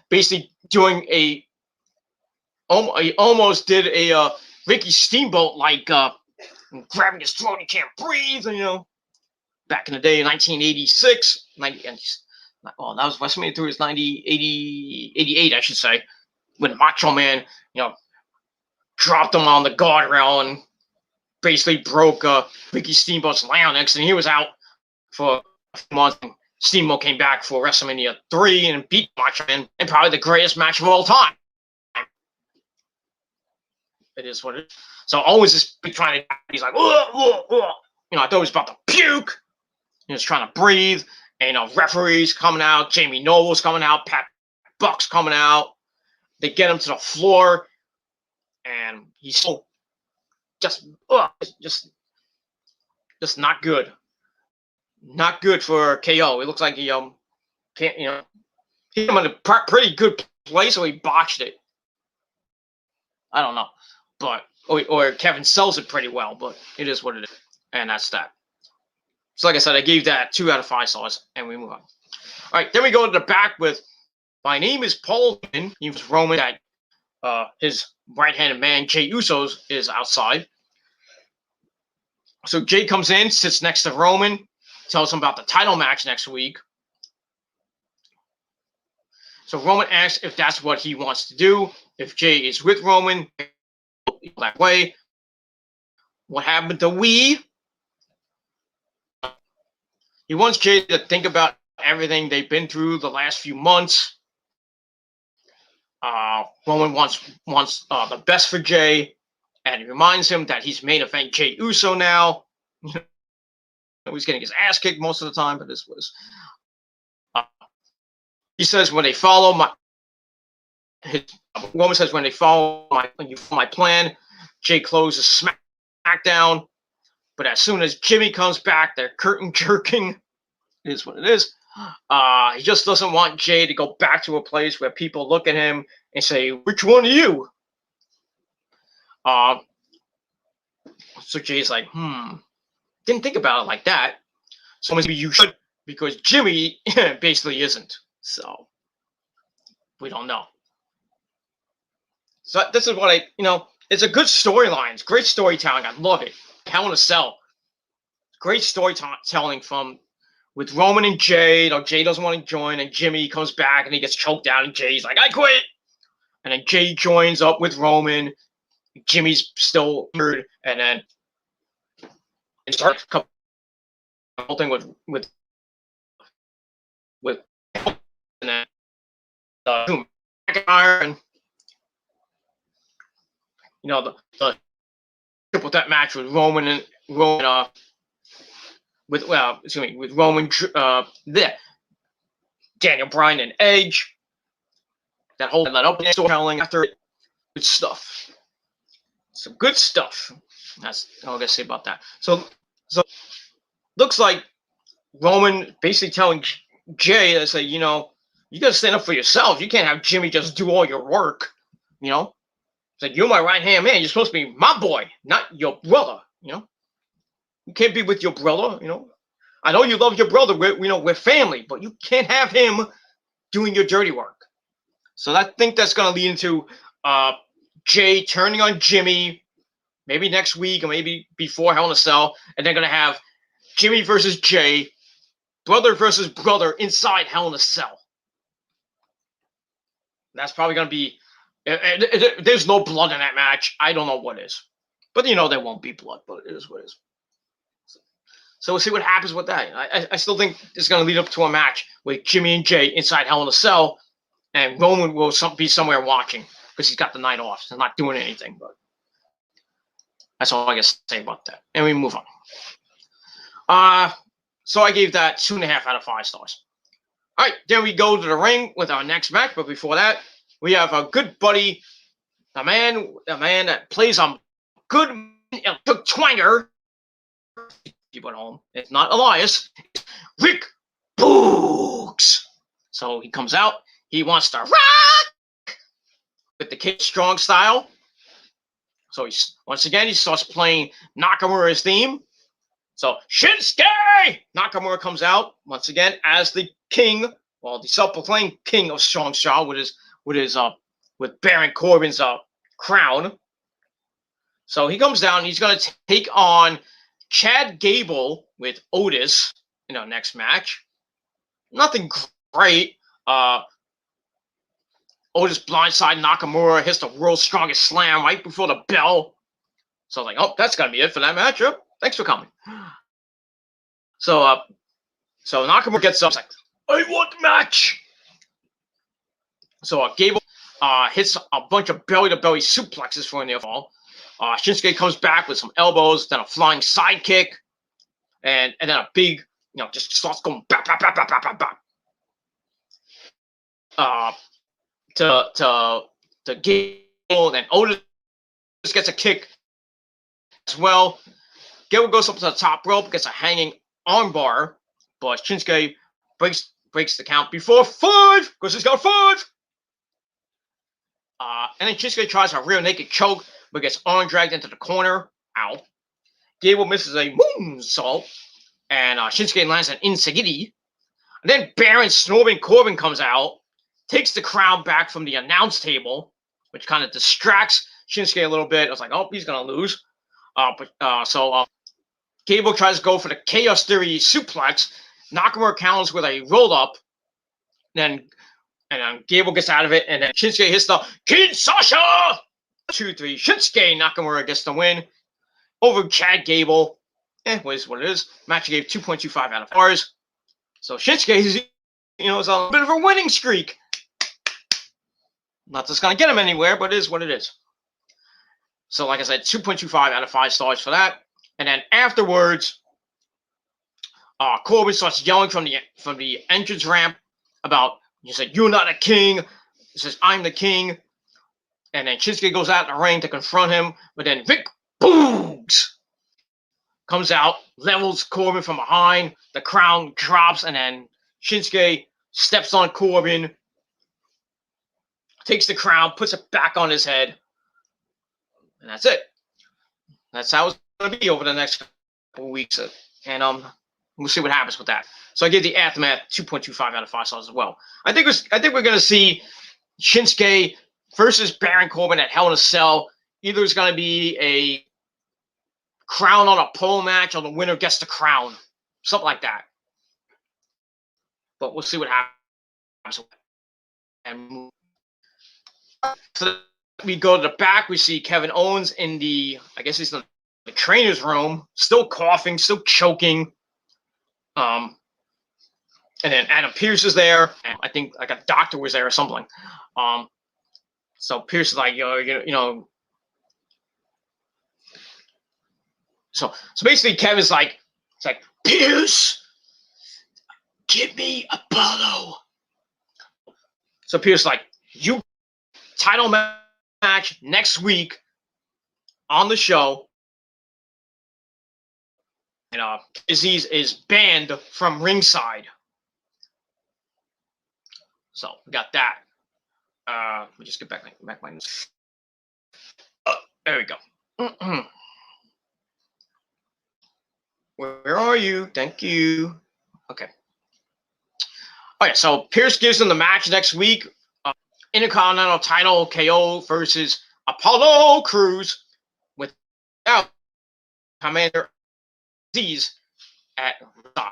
basically doing he almost did a Ricky Steamboat grabbing his throat, he can't breathe, and back in the day, 1986, that was WrestleMania 3, was 88, I should say, when Macho Man, dropped him on the guardrail and basically broke Ricky Steamboat's larynx, and he was out for a few months. Steamboat came back for WrestleMania 3 and beat Macho Man in probably the greatest match of all time. It is what it is. So Owens is trying to, he's like, I thought he was about to puke. He was trying to breathe, and referees coming out, Jamie Noble's coming out, Pat Buck's coming out. They get him to the floor, and he's so just not good. Not good for KO. It looks like he can't hit him in a pretty good place, so he botched it. I don't know, but or Kevin sells it pretty well, but it is what it is, and that's that. So like I said, I gave that 2 out of 5 stars, and we move on. All right, then we go to the back with My Name is Paul Heyman. He was Roman that his right-handed man, Jey Uso, is outside. So Jey comes in, sits next to Roman, tells him about the title match next week. So Roman asks if that's what he wants to do. If Jey is with Roman that way, what happened to we? He wants Jey to think about everything they've been through the last few months. Roman wants the best for Jey, and he reminds him that he's main event Jey Uso now. He's getting his ass kicked most of the time, but this was. He says when they follow Roman says when you follow my plan, Jey closes Smackdown. But as soon as Jimmy comes back, they're curtain jerking. It is what it is. He just doesn't want Jey to go back to a place where people look at him and say, "Which one are you?" So Jay's like, didn't think about it like that. So maybe you should, because Jimmy basically isn't. So we don't know. So this is what it's a good storyline. It's great storytelling. I love it. Hell in a Cell. Great storytelling with Roman and Jey. Jey doesn't want to join, and Jimmy comes back and he gets choked out, and Jay's like, "I quit." And then Jey joins up with Roman. Jimmy's still hurt, and then it starts the whole thing with and then McIntyre and the triple threat match with Roman with Roman, Daniel Bryan and Edge. That whole opening storytelling after it, good stuff. Some good stuff. That's all I gotta say about that. So looks like Roman basically telling Jey to say, you gotta stand up for yourself. You can't have Jimmy just do all your work. It's like, you're my right hand man. You're supposed to be my boy, not your brother. You can't be with your brother. I know you love your brother. We're family, but you can't have him doing your dirty work. So I think that's gonna lead into Jey turning on Jimmy, maybe next week or maybe before Hell in a Cell, and they're gonna have Jimmy versus Jey, brother versus brother inside Hell in a Cell. That's probably gonna be. There's no blood in that match. I don't know what is, but there won't be blood. But it is what it is. So we'll see what happens with that. I still think it's gonna lead up to a match with Jimmy and Jey inside Hell in a Cell, and Roman will be somewhere watching. because he's got the night off. He's not doing anything, but that's all I got to say about that. And we move on. So I gave that 2.5 out of 5 stars. All right, then we go to the ring with our next match. But before that, we have a good buddy, the man that plays on good Twanger. People at home, it's not Elias. It's Rick Boogs. So he comes out. He wants to rock with the Kid Strong style. So once again he starts playing Nakamura's theme. So Shinsuke Nakamura comes out once again as the king, well, the self-proclaimed king of strong style with Baron Corbin's crown. So he comes down. He's going to take on Chad Gable with Otis in our next match. Nothing great. Otis blindside Nakamura, hits the world's strongest slam right before the bell. So I was like, oh, that's going to be it for that matchup. Thanks for coming. So Nakamura gets up. He's like, I want the match. So Gable hits a bunch of belly-to-belly suplexes for a near fall. Shinsuke comes back with some elbows, then a flying sidekick, and then a big, just starts going bap, bap, bap, bap, bap, bap, bap. To Gable, and Otis gets a kick as well. Gable goes up to the top rope, gets a hanging armbar, but Shinsuke breaks the count before 5, because he's got 5. And then Shinsuke tries a rear naked choke, but gets arm dragged into the corner. Ow. Gable misses a moonsault, and Shinsuke lands an Insegiti. And then Baron Snorbing Corbin comes out, takes the crown back from the announce table, which kind of distracts Shinsuke a little bit. I was like, oh, he's going to lose. So Gable tries to go for the Chaos Theory suplex. Nakamura counters with a roll-up. And then Gable gets out of it, and then Shinsuke hits the Kinshasa! 2-3. Shinsuke Nakamura gets the win over Chad Gable. What is what it is. Match gave 2.25 out of 5. So Shinsuke is on a bit of a winning streak. Not just going to get him anywhere, but it is what it is. So like I said, 2.25 out of 5 stars for that. And then afterwards, Corbin starts yelling from the entrance ramp about, he said, you're not a king. He says, I'm the king. And then Shinsuke goes out in the ring to confront him. But then Rick Boogs comes out, levels Corbin from behind. The crown drops, and then Shinsuke steps on Corbin, takes the crown, puts it back on his head. And that's it. That's how it's going to be over the next couple weeks. And we'll see what happens with that. So I give the Aftermath 2.25 out of 5 stars as well. I think we're going to see Shinsuke versus Baron Corbin at Hell in a Cell. Either it's going to be a crown on a pole match, or the winner gets the crown. Something like that. But we'll see what happens. And so we go to the back. We see Kevin Owens in I guess he's in the trainer's room, still coughing, still choking. And then Adam Pearce is there. And I think like a doctor was there or something. So Pearce is like, So basically Kevin's like, it's like, Pearce, give me Apollo. So Pearce is like, you title match next week on the show. And Aziz is banned from ringside. So we got that. Let me just get back my notes. There we go. Where are you? Thank you. Okay. Okay, so Pearce gives them the match next week. Intercontinental title KO versus Apollo Crews without Commander Aziz at side.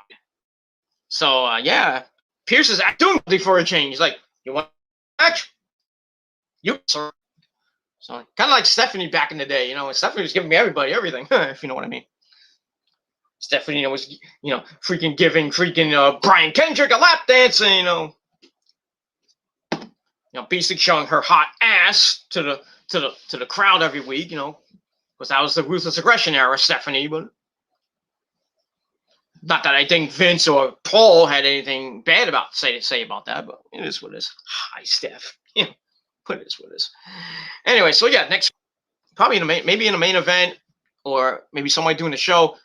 So yeah, Pearce is doing something for a change. He's like, you want a match? You, sir. So kind of like Stephanie back in the day, Stephanie was giving me everything, if you know what I mean. Stephanie, was freaking giving Brian Kendrick a lap dance, and basically showing her hot ass to the crowd every week, because that was the Ruthless Aggression era, Stephanie. But not that I think Vince or Paul had anything bad about say about that, but it is what it is. Hi, Steph. But it is what it is. Anyway, so yeah, next probably maybe in a main event, or maybe somebody doing the show.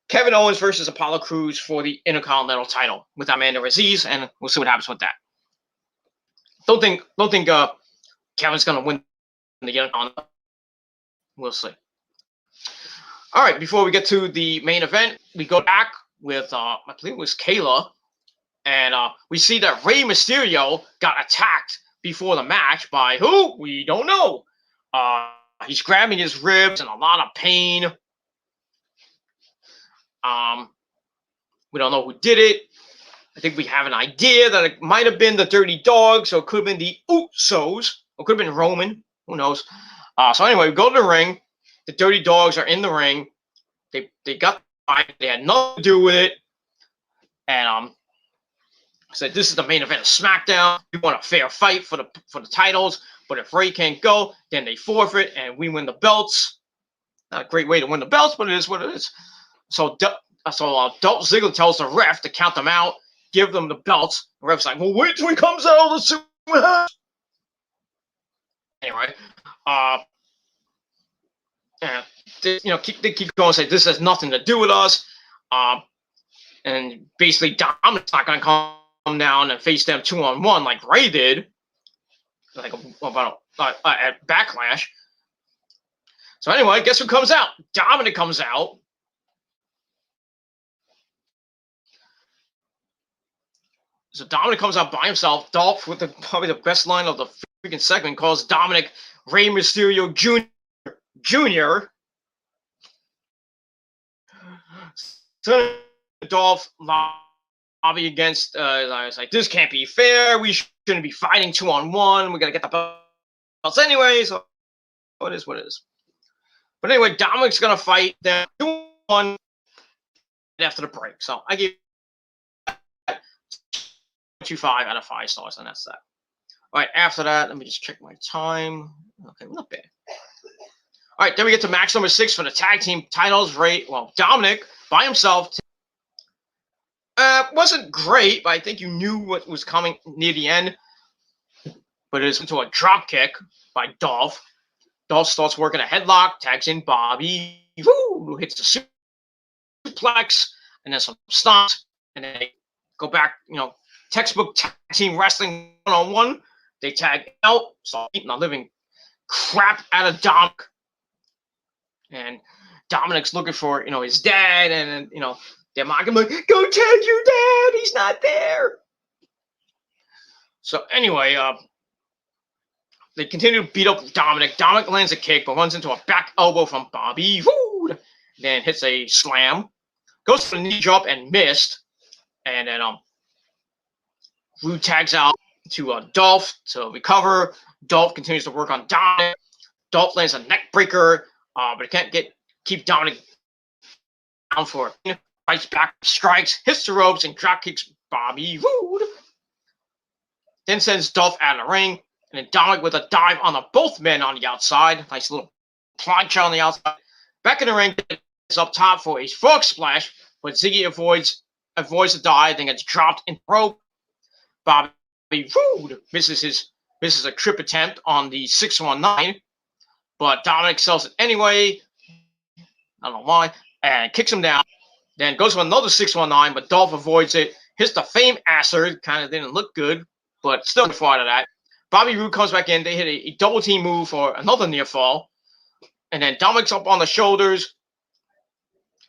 Kevin Owens versus Apollo Crews for the Intercontinental title with Amanda Aziz, and we'll see what happens with that. Don't think Kevin's gonna win the Intercontinental. We'll see. All right, before we get to the main event, we go back with I believe it was Kayla, and we see that Rey Mysterio got attacked before the match by who? We don't know. He's grabbing his ribs in a lot of pain. We don't know who did it. I think we have an idea that it might have been the Dirty Dogs, or it could have been the Usos, or it could have been Roman. Who knows? So anyway, we go to the ring. The Dirty Dogs are in the ring. They got fight. They had nothing to do with it. And said this is the main event of SmackDown. We want a fair fight for the titles. But if Rey can't go, then they forfeit and we win the belts. Not a great way to win the belts, but it is what it is. So Dolph Ziggler tells the ref to count them out, give them the belts. The ref's like, well, wait till he comes out. Let's see what happens. Anyway, they keep going and say this has nothing to do with us. And basically, Dominic's not going to come down and face them 2-on-1 like Rey did, like at Backlash. So anyway, guess who comes out? Dominic comes out. So Dominic comes out by himself. Dolph, with probably the best line of the freaking segment, calls Dominic Rey Mysterio Jr. So Dolph lobby against. I was like, this can't be fair. We shouldn't be fighting 2-on-1. We gotta get the belts anyway. So it is what it is. But anyway, Dominic's gonna fight them 2-on-1 after the break. So I give 2.5 out of 5 stars, and that's that. All right, after that, let me just check my time. Okay, not bad. All right, then we get to match number 6 for the tag team titles. Dominic by himself. Wasn't great, but I think you knew what was coming near the end. But it is into a drop kick by Dolph. Dolph starts working a headlock, tags in Bobby, who hits the suplex, and then some stomps, and then they go back, textbook tag team wrestling 1-on-1. They tag out, so beating the living crap out of Dominic. And Dominic's looking for, his dad, and they're mocking him like, go tag your dad, he's not there. So anyway, they continue to beat up Dominic. Dominic lands a kick, but runs into a back elbow from Bobby. Woo! Then hits a slam. Goes for the knee drop and missed. And then Rude tags out to Dolph to recover. Dolph continues to work on Dominic. Dolph lands a neck breaker, but it can't keep Dominic down for it. Fights back, strikes, hits the ropes, and drop kicks Bobby Roode. Then sends Dolph out of the ring. And then Dominic with a dive on both men on the outside. Nice little plancha on the outside. Back in the ring, is up top for a frog splash, but Ziggy avoids the dive, then gets dropped in the rope. Bobby Roode misses a trip attempt on the 619, but Dominic sells it anyway. I don't know why, and kicks him down. Then goes for another 619, but Dolph avoids it. Hits the Fame Asser, kind of didn't look good, but still far out of that. Bobby Roode comes back in. They hit a double team move for another near fall. And then Dominic's up on the shoulders.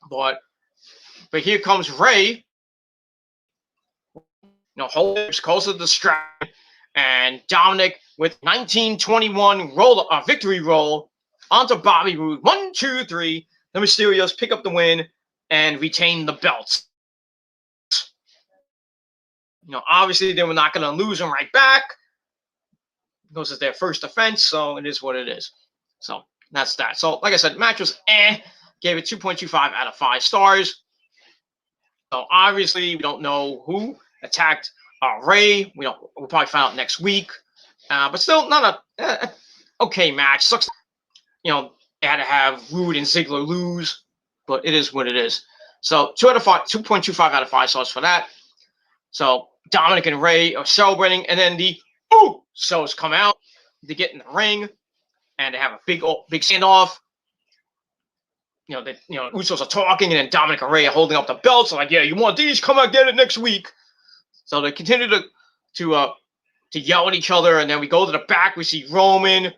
But here comes Rey. Holds close to the strap. And Dominic with 1921 victory roll onto Bobby Roode. 1, 2, 3. The Mysterios pick up the win and retain the belts. Obviously they were not going to lose them right back. This is their first offense, so it is what it is. So that's that. So like I said, match was gave it 2.25 out of 5 stars. So obviously we don't know who attacked Rey. We'll probably find out next week But still, not a okay match. Sucks, they had to have Rude and Ziggler lose, but it is what it is. So 2.25 out of 5 stars for that. So Dominic and Ray are celebrating, and then the Usos come out to get in the ring, and they have a big standoff. Usos are talking, and then Dominic and Ray are holding up the belts. Like, yeah, you want these? Come out, get it next week. So they continue to yell at each other, and then we go to the back. We see Roman,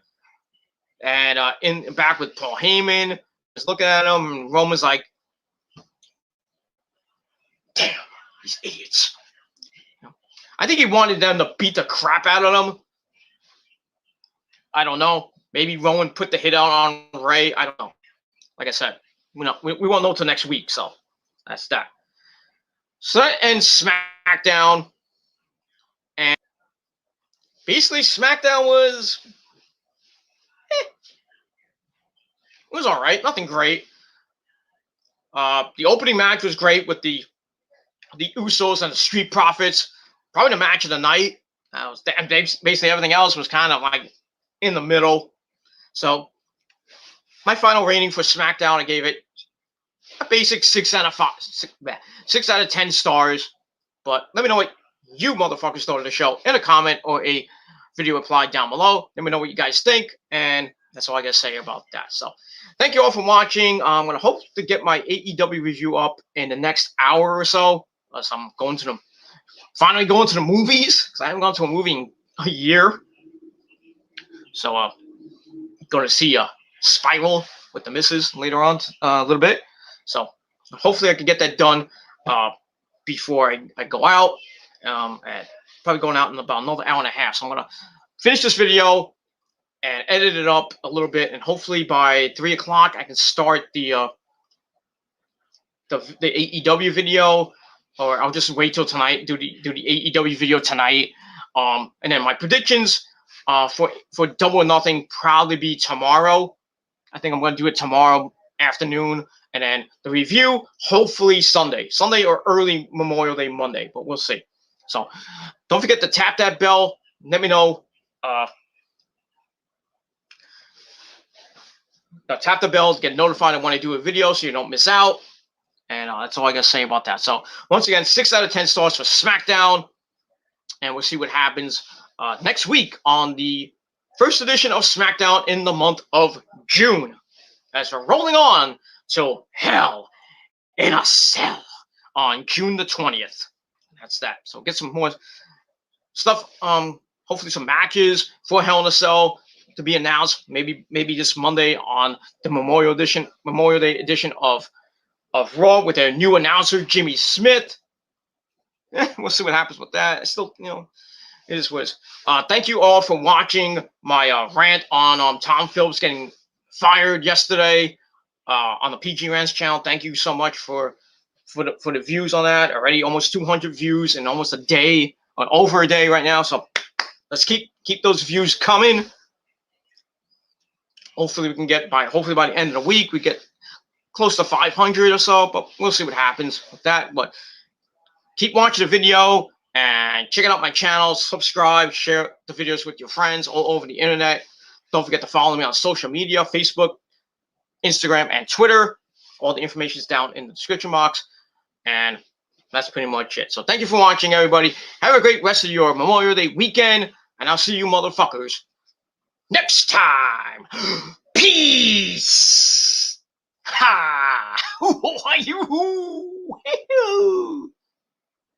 and in back with Paul Heyman, just looking at him. And Roman's like, "Damn, these idiots." I think he wanted them to beat the crap out of them. I don't know. Maybe Roman put the hit out on Ray. I don't know. Like I said, we won't know till next week. So that's that. So that ends SmackDown. And basically, SmackDown was it was all right. Nothing great. The opening match was great with the Usos and the Street Profits. Probably the match of the night. Basically, everything else was kind of like in the middle. So my final rating for SmackDown, I gave it a basic 6 out of 5, 6 out of 10 stars. But let me know what you motherfuckers thought of the show in a comment or a video reply down below. Let me know what you guys think, and that's all I gotta say about that. So thank you all for watching. I'm gonna hope to get my AEW review up in the next hour or so, unless I'm finally going to the movies, because I haven't gone to a movie in a year. So going to see Spiral with the missus later on a little bit. So hopefully I can get that done before I go out. And probably going out in about another hour and a half. So I'm going to finish this video and edit it up a little bit. And hopefully by 3 o'clock I can start the AEW video. Or I'll just wait till tonight, do the AEW video tonight. And then my predictions for Double or Nothing probably be tomorrow. I think I'm going to do it tomorrow afternoon. And then the review, hopefully Sunday or early Memorial Day Monday, but we'll see. So don't forget to tap that bell. Let me know. Tap the bell to get notified when I do a video so you don't miss out. And that's all I got to say about that. So once again, 6 out of 10 stars for SmackDown. And we'll see what happens next week on the first edition of SmackDown in the month of June. As we're rolling on to Hell in a Cell on June the 20th. That's that. So get some more stuff. Hopefully some matches for Hell in a Cell to be announced. Maybe this Monday on the Memorial Day edition of Raw with their new announcer Jimmy Smith. We'll see what happens with that. It's still, it is what it is. Thank you all for watching my rant on Tom Phillips getting fired yesterday on the PG Rants channel. Thank you so much for the views on that. Already almost 200 views in almost a day, or over a day right now. So let's keep those views coming. Hopefully we can get by the end of the week we get close to 500 or so, but we'll see what happens with that. But keep watching the video and checking out my channel. Subscribe, share the videos with your friends all over the internet. Don't forget to follow me on social media, Facebook, Instagram, and Twitter. All the information is down in the description box. And that's pretty much it. So thank you for watching, everybody. Have a great rest of your Memorial Day weekend. And I'll see you motherfuckers next time. Peace. Ha!